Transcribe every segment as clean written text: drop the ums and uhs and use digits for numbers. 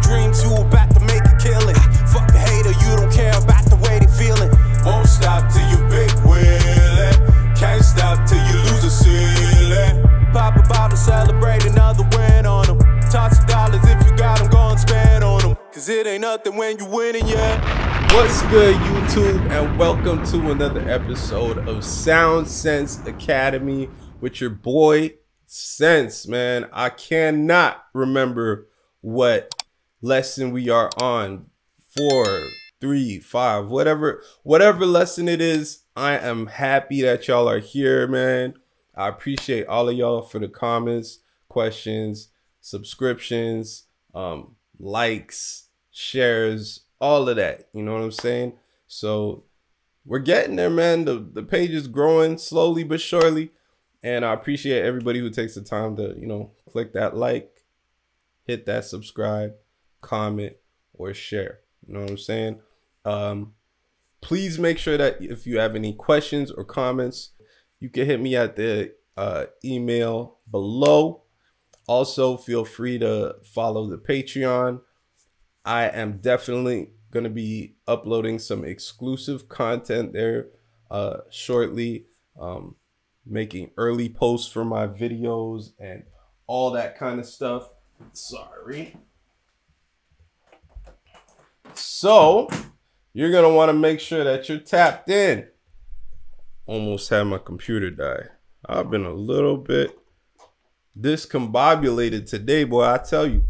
dreams, you about to make a killing. Fuck the hater, you don't care about the way they feeling. Won't stop till you big willin'. Can't stop till you lose the ceiling. Pop a bottle, celebrate another win on them. Toss the dollars if you got them, go and spend on them. Cause it ain't nothing when you winning, yeah. What's good, YouTube, and welcome to another episode of TheRealSense Academy with your boy Sense. Man, I cannot remember what lesson we are on. 4, 3, 5, whatever lesson it is. I am happy that y'all are here, man. I appreciate all of y'all for the comments, questions, subscriptions, likes, shares, all of that. You know what I'm saying? So we're getting there, man. The page is growing slowly but surely. And I appreciate everybody who takes the time to, you know, click that like, hit that subscribe, comment, or share. You know what I'm saying? Please make sure that if you have any questions or comments, you can hit me at the email below. Also, feel free to follow the Patreon. I am definitely going to be uploading some exclusive content there shortly. Making early posts for my videos and all that kind of stuff. Sorry. So you're going to want to make sure that you're tapped in. Almost had my computer die. I've been a little bit discombobulated today, boy, I tell you.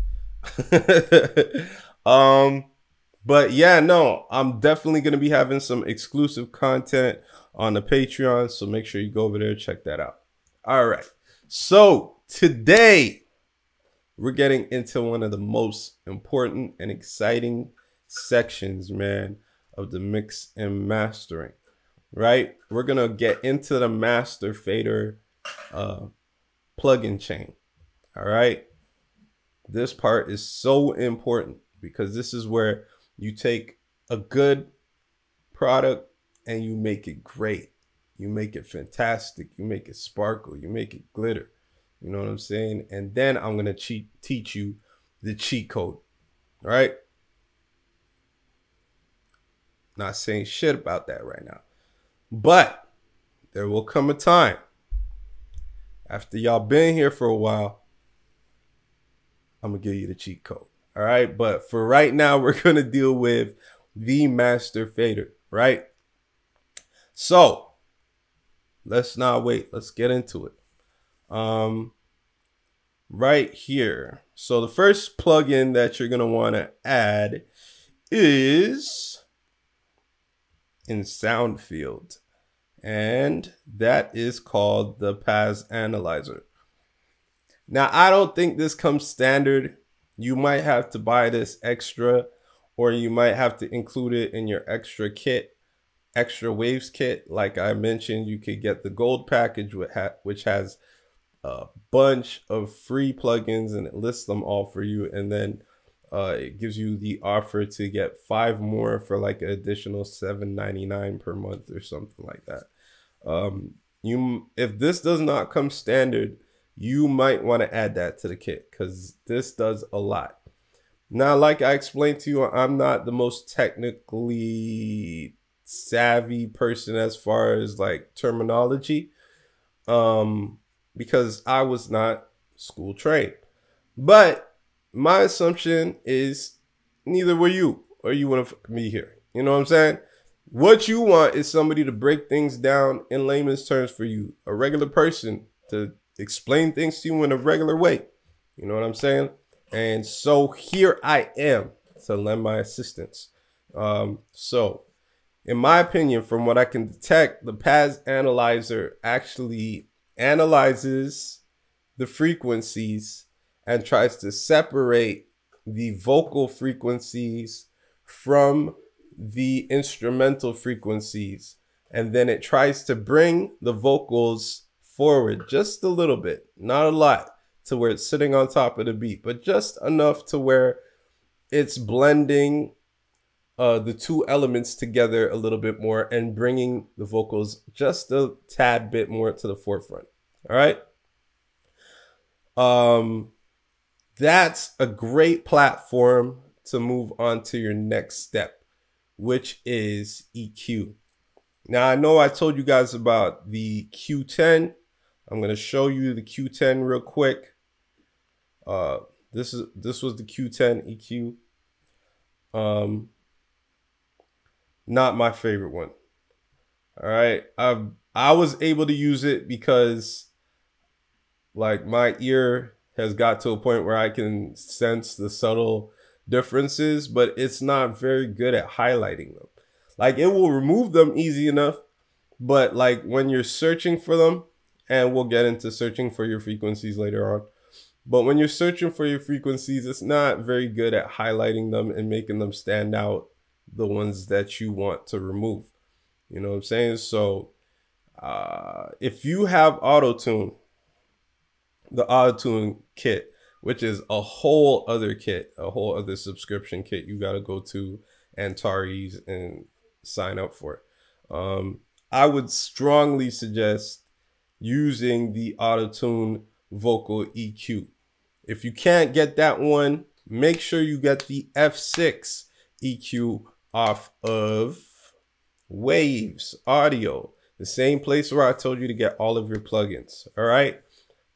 But yeah, no, I'm definitely going to be having some exclusive content on the Patreon, so make sure you go over there, check that out. All right, so today we're getting into one of the most important and exciting sections, man, of the mix and mastering, right? We're gonna get into the master fader plugin chain. All right, this part is so important because this is where you take a good product and you make it great. You make it fantastic. You make it sparkle. You make it glitter. You know what I'm saying? And then I'm going to teach you the cheat code. All right? Not saying shit about that right now. But there will come a time after y'all been here for a while, I'm going to give you the cheat code. All right? But for right now, we're going to deal with the master fader, right? So let's not wait. Let's get into it. Right here. So the first plugin that you're going to want to add is in Soundfield. And that is called the Paz Analyzer. Now, I don't think this comes standard. You might have to buy this extra, or you might have to include it in your extra kit. Extra waves kit. Like I mentioned, you could get the gold package which has a bunch of free plugins and it lists them all for you, and then it gives you the offer to get 5 more for like an additional $7.99 per month or something like that. If this does not come standard, you might want to add that to the kit because this does a lot. Now, like I explained to you, I'm not the most technically savvy person as far as like terminology, because I was not school trained. But my assumption is neither were you, or you wouldn't be here. You know what I'm saying? What you want is somebody to break things down in layman's terms for you, a regular person to explain things to you in a regular way. You know what I'm saying? And so here I am to lend my assistance. So in my opinion, from what I can detect, the Paz Analyzer actually analyzes the frequencies and tries to separate the vocal frequencies from the instrumental frequencies. And then it tries to bring the vocals forward just a little bit, not a lot, to where it's sitting on top of the beat, but just enough to where it's blending the two elements together a little bit more and bringing the vocals just a tad bit more to the forefront. All right. That's a great platform to move on to your next step, which is EQ. Now, I know I told you guys about the Q10. I'm going to show you the Q10 real quick. This was the Q10 EQ. Not my favorite one. All right. I was able to use it because like my ear has got to a point where I can sense the subtle differences, but it's not very good at highlighting them. Like it will remove them easy enough, but like when you're searching for them, and we'll get into searching for your frequencies later on, but when you're searching for your frequencies, it's not very good at highlighting them and making them stand out, the ones that you want to remove. You know what I'm saying? So if you have auto-tune, the auto-tune kit, which is a whole other kit, a whole other subscription kit you got to go to Antares and sign up for. I would strongly suggest using the auto-tune vocal EQ. If you can't get that one, make sure you get the F6 EQ off of Waves Audio, the same place where I told you to get all of your plugins. All right.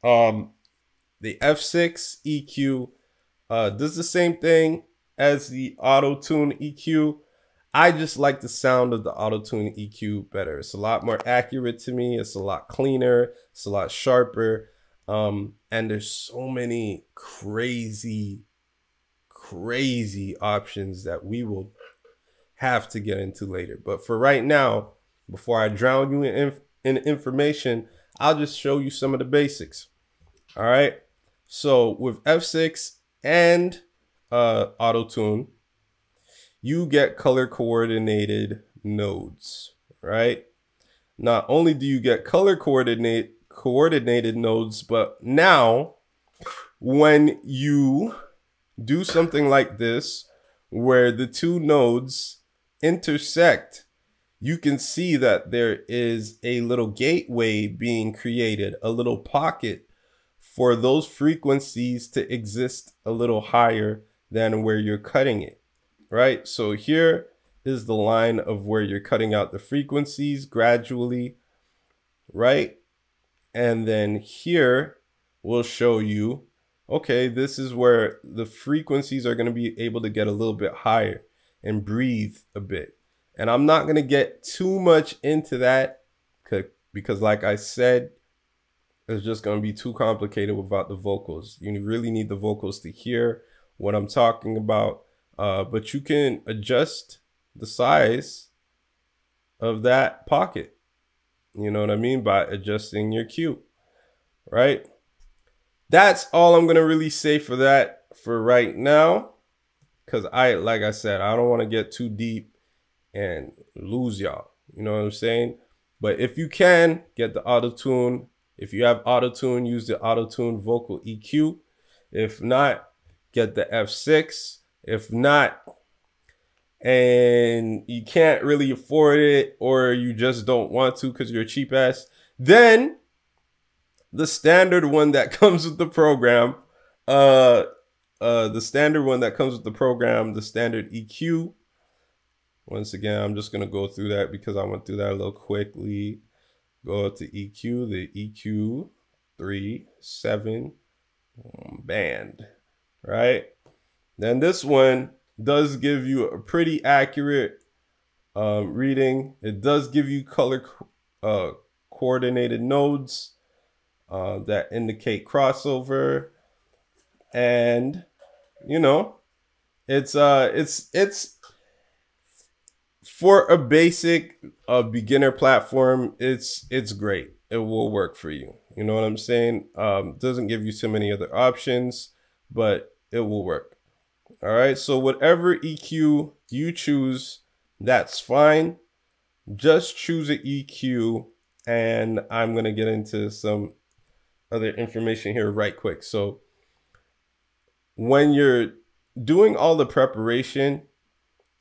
The F6 EQ does the same thing as the auto-tune EQ. I just like the sound of the auto-tune EQ better. It's a lot more accurate to me. It's a lot cleaner. It's a lot sharper. And there's so many crazy options that we will have to get into later. But for right now, before I drown you in information, I'll just show you some of the basics. All right. So with F6 and auto-tune, you get color coordinated nodes, right? Not only do you get color coordinated nodes, but now when you do something like this, where the two nodes intersect, you can see that there is a little gateway being created, a little pocket for those frequencies to exist a little higher than where you're cutting it, right? So here is the line of where you're cutting out the frequencies gradually, right? And then here we'll show you, okay, this is where the frequencies are going to be able to get a little bit higher and breathe a bit. And I'm not going to get too much into that because like I said, it's just going to be too complicated without the vocals. You really need the vocals to hear what I'm talking about. But you can adjust the size of that pocket. You know what I mean? By adjusting your Q, right? That's all I'm going to really say for that for right now. Because like I said, I don't want to get too deep and lose y'all. You know what I'm saying? But if you can, get the auto-tune. If you have auto-tune, use the auto-tune vocal EQ. If not, get the F6. If not, and you can't really afford it, or you just don't want to because you're a cheap ass, then the standard one that comes with the program, the standard EQ. Once again, I'm just going to go through that because I went through that a little quickly. Go up to EQ, the EQ 3.7 band, right? Then this one does give you a pretty accurate reading. It does give you color coordinated nodes that indicate crossover, and you know, it's for a basic beginner platform, it's great. It will work for you. You know what I'm saying? Doesn't give you so many other options, but it will work. All right. So whatever EQ you choose, that's fine. Just choose an EQ, and I'm going to get into some other information here right quick. So when you're doing all the preparation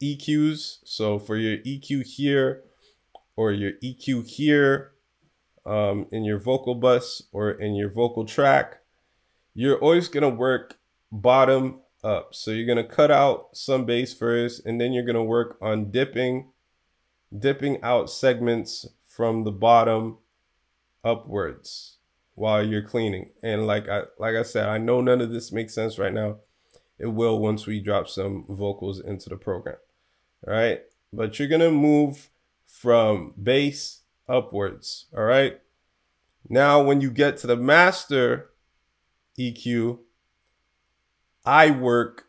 EQs, so for your EQ here or your EQ here in your vocal bus or in your vocal track, you're always going to work bottom up. So you're going to cut out some bass first, and then you're going to work on dipping out segments from the bottom upwards while you're cleaning. And like I said, I know none of this makes sense right now. It will once we drop some vocals into the program. All right, but you're gonna move from bass upwards. All right, now when you get to the master EQ, I work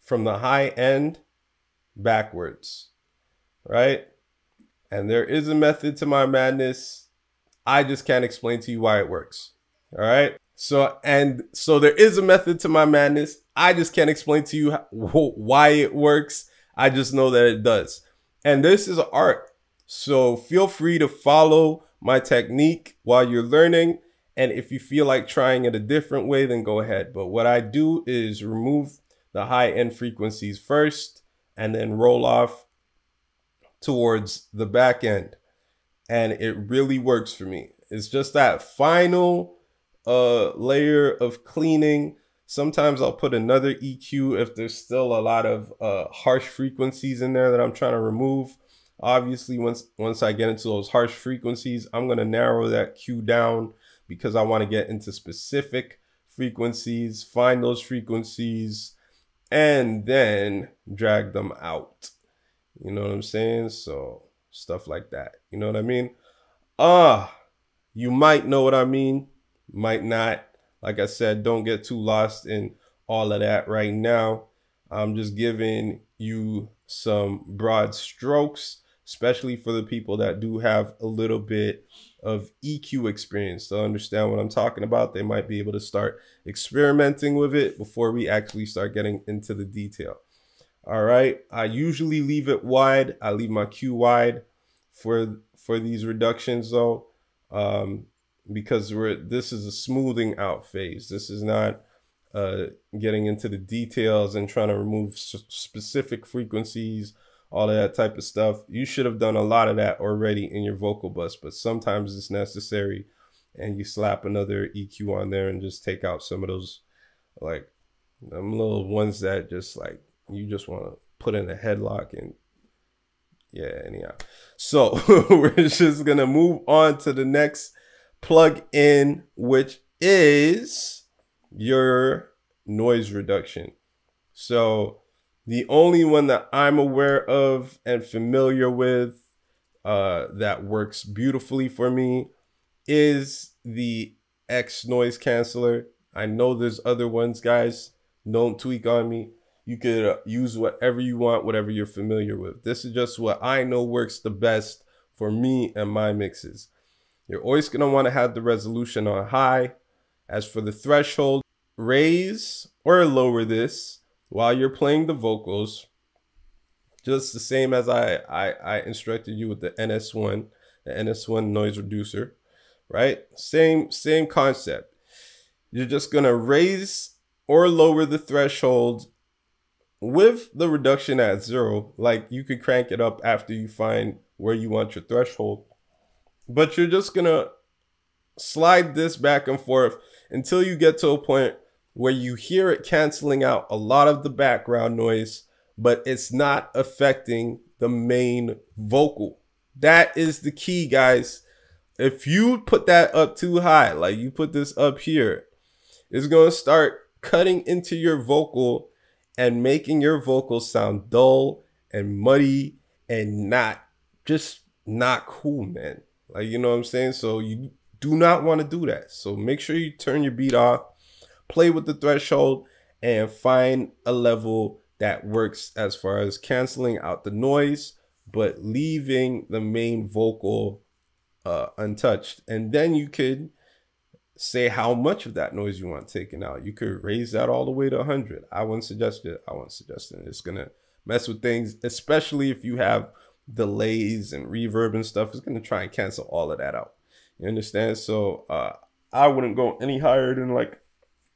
from the high end backwards, right? And there is a method to my madness. I just can't explain to you why it works. All right. So there is a method to my madness. I just can't explain to you why it works. I just know that it does. And this is art. So feel free to follow my technique while you're learning. And if you feel like trying it a different way, then go ahead. But what I do is remove the high end frequencies first and then roll off towards the back end. And it really works for me. It's just that final layer of cleaning. Sometimes I'll put another EQ if there's still a lot of harsh frequencies in there that I'm trying to remove. Obviously, once I get into those harsh frequencies, I'm going to narrow that Q down because I want to get into specific frequencies, find those frequencies, and then drag them out. You know what I'm saying? So stuff like that. You know what I mean? You might know what I mean, might not. Like I said, don't get too lost in all of that right now. I'm just giving you some broad strokes, especially for the people that do have a little bit of EQ experience to understand what I'm talking about. They might be able to start experimenting with it before we actually start getting into the detail. All right. I usually leave it wide. I leave my Q wide for these reductions though, because this is a smoothing out phase. This is not getting into the details and trying to remove specific frequencies, all of that type of stuff. You should have done a lot of that already in your vocal bus, but sometimes it's necessary, and you slap another EQ on there and just take out some of those, like them little ones that just like you just want to put in a headlock. And yeah, anyhow. So we're just gonna move on to the next plug in, which is your noise reduction. So the only one that I'm aware of and familiar with that works beautifully for me is the X noise canceller. I know there's other ones, guys. Don't tweak on me. You could use whatever you want, whatever you're familiar with. This is just what I know works the best for me and my mixes. You're always going to want to have the resolution on high. As for the threshold, raise or lower this while you're playing the vocals, just the same as I instructed you with the NS1 noise reducer, right? Same concept. You're just going to raise or lower the threshold with the reduction at 0. Like you could crank it up after you find where you want your threshold, but you're just going to slide this back and forth until you get to a point where you hear it canceling out a lot of the background noise, but it's not affecting the main vocal. That is the key, guys. If you put that up too high, like you put this up here, it's going to start cutting into your vocal and making your vocals sound dull and muddy and not cool, man. Like, you know what I'm saying? So you do not want to do that. So make sure you turn your beat off, play with the threshold, and find a level that works as far as canceling out the noise, but leaving the main vocal untouched. And then you could say how much of that noise you want taken out. You could raise that all the way to 100. I wouldn't suggest it. It's going to mess with things, especially if you have delays and reverb and stuff. It's going to try and cancel all of that out. You understand? So I wouldn't go any higher than like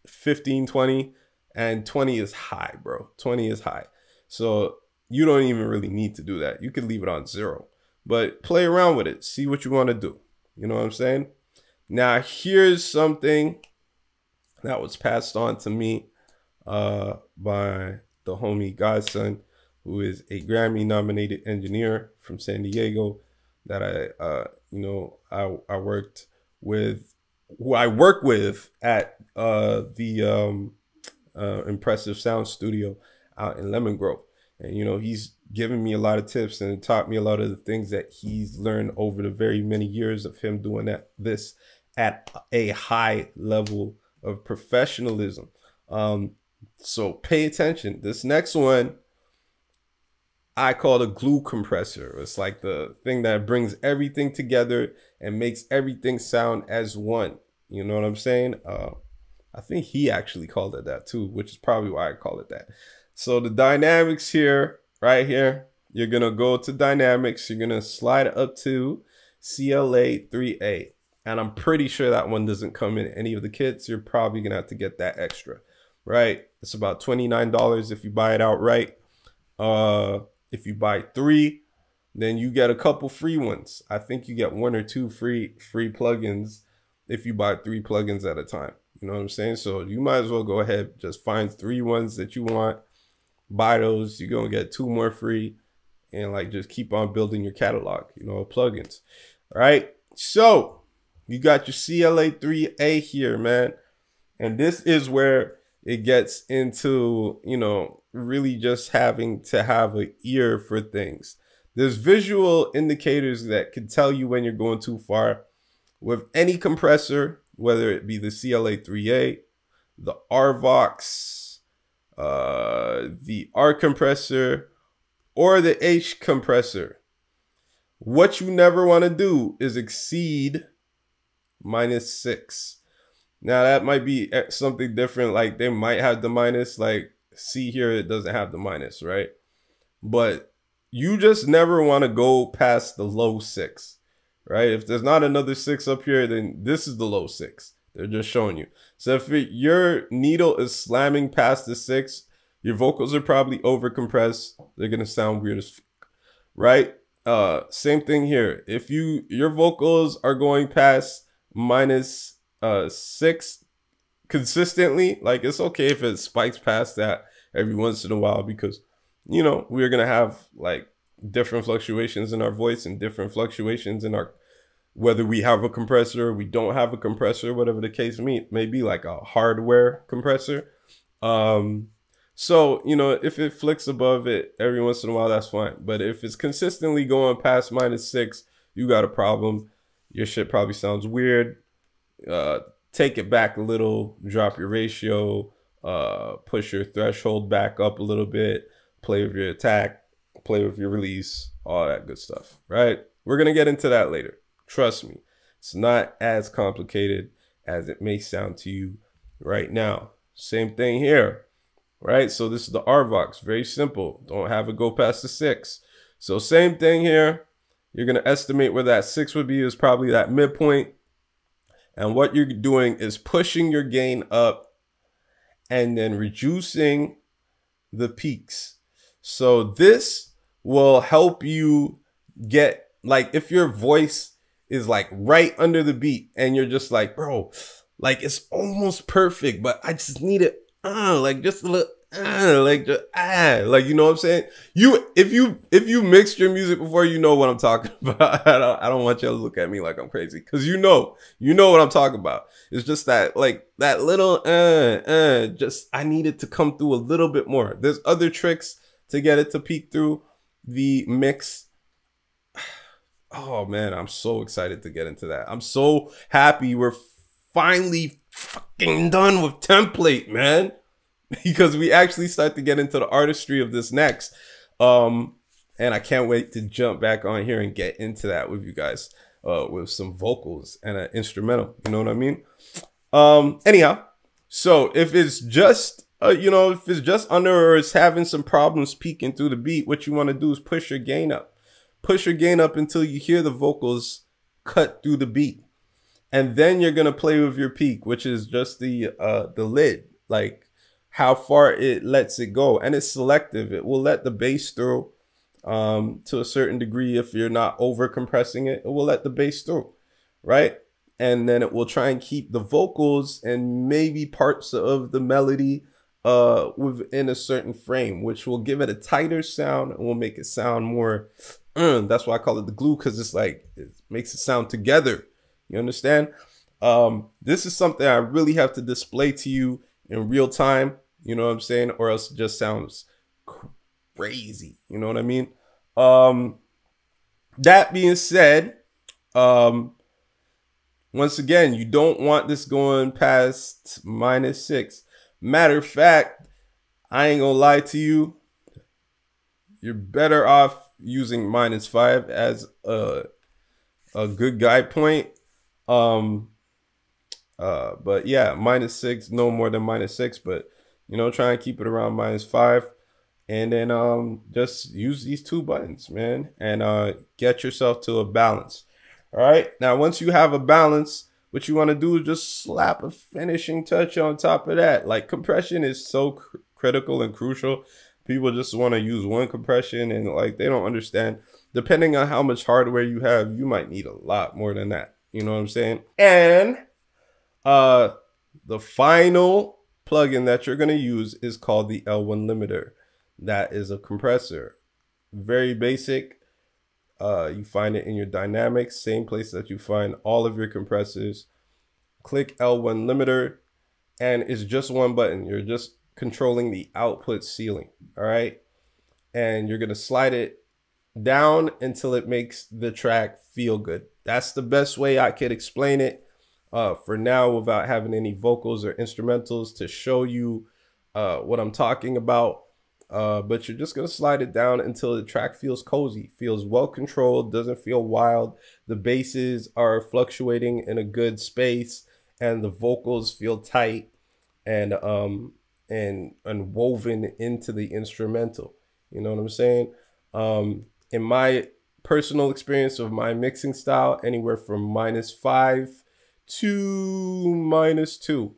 15, 20, and 20 is high, bro. 20 is high. So you don't even really need to do that. You could leave it on 0, but play around with it. See what you want to do. You know what I'm saying? Now, here's something that was passed on to me by the homie Godson, who is a Grammy nominated engineer from San Diego that I worked with, who I work with at the Impressive Sound Studio out in Lemon Grove. And, you know, he's given me a lot of tips and taught me a lot of the things that he's learned over the very many years of him doing this at a high level of professionalism. So pay attention. This next one, I call it a glue compressor. It's like the thing that brings everything together and makes everything sound as one. You know what I'm saying? I think he actually called it that too, which is probably why I call it that. So the dynamics here, right here, you're going to go to dynamics. You're going to slide up to CLA 3A. And I'm pretty sure that one doesn't come in any of the kits. You're probably going to have to get that extra, right? It's about $29 if you buy it outright. If you buy 3, then you get a couple free ones. I think you get 1 or 2 free plugins if you buy 3 plugins at a time. You know what I'm saying? So you might as well go ahead, just find 3 ones that you want, buy those. You're going to get 2 more free, and like just keep on building your catalog, you know, of plugins. All right. So you got your CLA 3A here, man. And this is where it gets into, you know, really just having to have an ear for things. There's visual indicators that can tell you when you're going too far with any compressor, whether it be the CLA 3A, the RVox, the R compressor, or the H compressor. What you never want to do is exceed -6. Now that might be something different. Like they might have the minus, like see here, it doesn't have the minus, right? But you just never want to go past the low 6, right? If there's not another 6 up here, then this is the low 6. They're just showing you. So if your needle is slamming past the 6, your vocals are probably over compressed. They're going to sound weird as fuck, right? Same thing here. If your vocals are going past -6 consistently, like it's okay if it spikes past that every once in a while, because you know we're gonna have like different fluctuations in our voice and different fluctuations in our, whether we have a compressor or we don't have a compressor, whatever the case may be, like a hardware compressor. So you know, if it flicks above it every once in a while, that's fine. But if it's consistently going past -6, you got a problem. Your shit probably sounds weird. Take it back a little, drop your ratio, push your threshold back up a little bit, play with your attack, play with your release, all that good stuff, right? We're going to get into that later. Trust me, it's not as complicated as it may sound to you right now. Same thing here, right? So this is the RVox, very simple. Don't have it go past the 6. So same thing here. You're going to estimate where that 6 would be, is probably that midpoint. And what you're doing is pushing your gain up and then reducing the peaks. So this will help you get, like, if your voice is like right under the beat and you're just like, bro, like it's almost perfect, but I just need it, like just a little, like you know what I'm saying? If you mixed your music before, you know what I'm talking about. I don't want you to look at me like I'm crazy, because you know what I'm talking about. It's just that, like, that little just I need it to come through a little bit more. There's other tricks to get it to peek through the mix. Oh man, I'm so excited to get into that. I'm so happy we're finally fucking done with template, man. Because we actually start to get into the artistry of this next. And I can't wait to jump back on here and get into that with you guys, with some vocals and an instrumental. You know what I mean? Anyhow, so if it's just, if it's just under, or it's having some problems peeking through the beat, what you want to do is push your gain up. Push your gain up until you hear the vocals cut through the beat. And then you're going to play with your peak, which is just the lid, like how far it lets it go. And it's selective. It will let the bass through to a certain degree. If you're not over compressing it, it will let the bass through, right? And then it will try and keep the vocals and maybe parts of the melody within a certain frame, which will give it a tighter sound and will make it sound more, that's why I call it the glue, because it's like, it makes it sound together. You understand? This is something I really have to display to you in real time, you know what I'm saying? Or else it just sounds crazy, you know what I mean? That being said, once again, you don't want this going past -6. Matter of fact, I ain't gonna lie to you, you're better off using -5 as a good guide point. But yeah, -6, no more than -6, but you know, try and keep it around -5. And then just use these 2 buttons, man, and get yourself to a balance. All right, now once you have a balance, what you want to do is just slap a finishing touch on top of that. Like, compression is so critical and crucial. People just want to use one compression, and like, they don't understand. Depending on how much hardware you have, you might need a lot more than that. You know what I'm saying? And the final plugin that you're going to use is called the L1 limiter. That is a compressor. Very basic. You find it in your dynamics, same place that you find all of your compressors. Click L1 limiter, and it's just one button. You're just controlling the output ceiling. All right. And you're going to slide it down until it makes the track feel good. That's the best way I could explain it for now, without having any vocals or instrumentals to show you what I'm talking about. But you're just going to slide it down until the track feels cozy, feels well controlled, doesn't feel wild. The basses are fluctuating in a good space, and the vocals feel tight and woven into the instrumental. You know what I'm saying? In my personal experience of my mixing style, anywhere from -5 to -2.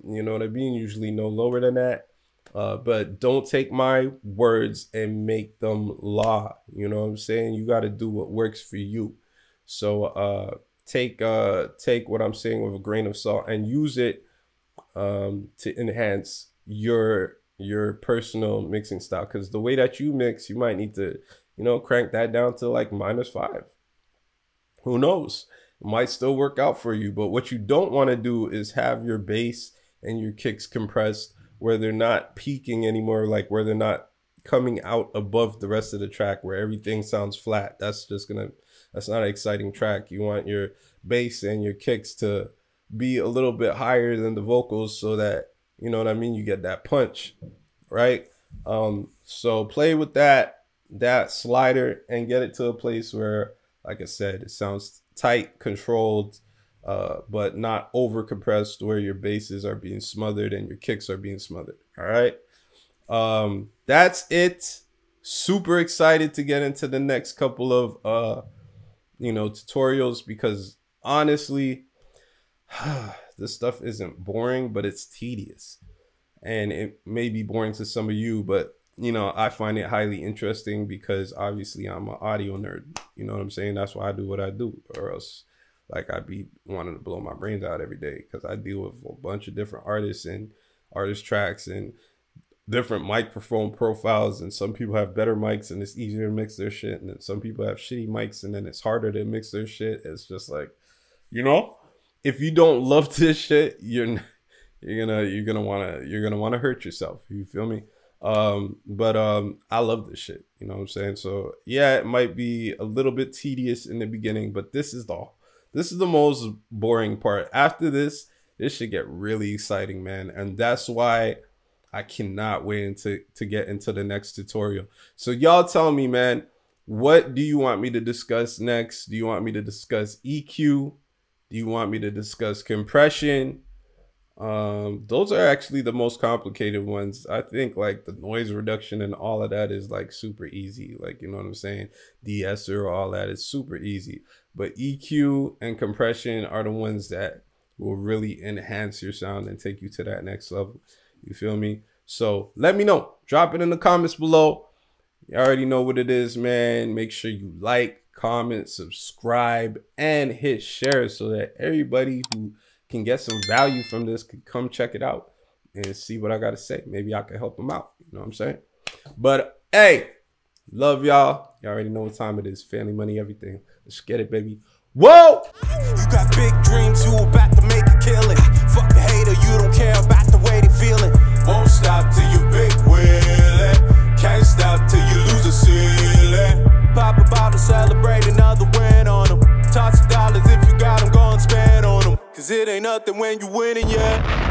You know what I mean? Usually no lower than that. But don't take my words and make them law. You know what I'm saying? You got to do what works for you. So take what I'm saying with a grain of salt and use it to enhance your personal mixing style. Because the way that you mix, you might need to, you know, crank that down to like -5. Who knows? It might still work out for you. But what you don't want to do is have your bass and your kicks compressed where they're not peaking anymore, like where they're not coming out above the rest of the track, where everything sounds flat. That's not an exciting track. You want your bass and your kicks to be a little bit higher than the vocals, so that, you know what I mean, you get that punch, right? So play with that slider and get it to a place where, like I said, it sounds tight, controlled, but not over compressed, where your basses are being smothered and your kicks are being smothered. All right. That's it. Super excited to get into the next couple of, you know, tutorials, because honestly, this stuff isn't boring, but it's tedious, and it may be boring to some of you, but you know, I find it highly interesting because obviously I'm an audio nerd. You know what I'm saying? That's why I do what I do, or else like I'd be wanting to blow my brains out every day, because I deal with a bunch of different artists and artist tracks and different microphone profiles, and some people have better mics and it's easier to mix their shit, and then some people have shitty mics and then it's harder to mix their shit. It's just like, you know, if you don't love this shit, you're gonna wanna hurt yourself. You feel me? But I love this shit, you know what I'm saying? So yeah, it might be a little bit tedious in the beginning, but this is the most boring part. After this should get really exciting, man. And that's why I cannot wait to get into the next tutorial. So y'all tell me, man, what do you want me to discuss next? Do you want me to discuss EQ? Do you want me to discuss compression? Those are actually the most complicated ones. I think like the noise reduction and all of that is like super easy. Like, you know what I'm saying? De-esser, all that is super easy. But EQ and compression are the ones that will really enhance your sound and take you to that next level. You feel me? So let me know. Drop it in the comments below. You already know what it is, man. Make sure you like, comment, subscribe, and hit share so that everybody who can get some value from this can come check it out. and see what I got to say. Maybe I can help him out. You know what I'm saying? But hey, love y'all. Y'all already know what time it is. Family, money, everything. Let's get it, baby. Whoa! You got big dreams, you about to make a killing. Fuck the hater, you don't care about the way they feeling. Won't stop till you big willin'. Can't stop till you lose the ceiling. Pop a bottle, celebrate another win on them. Toss the dollars if you got them, go and spend on them. Cause it ain't nothing when you winning, yeah.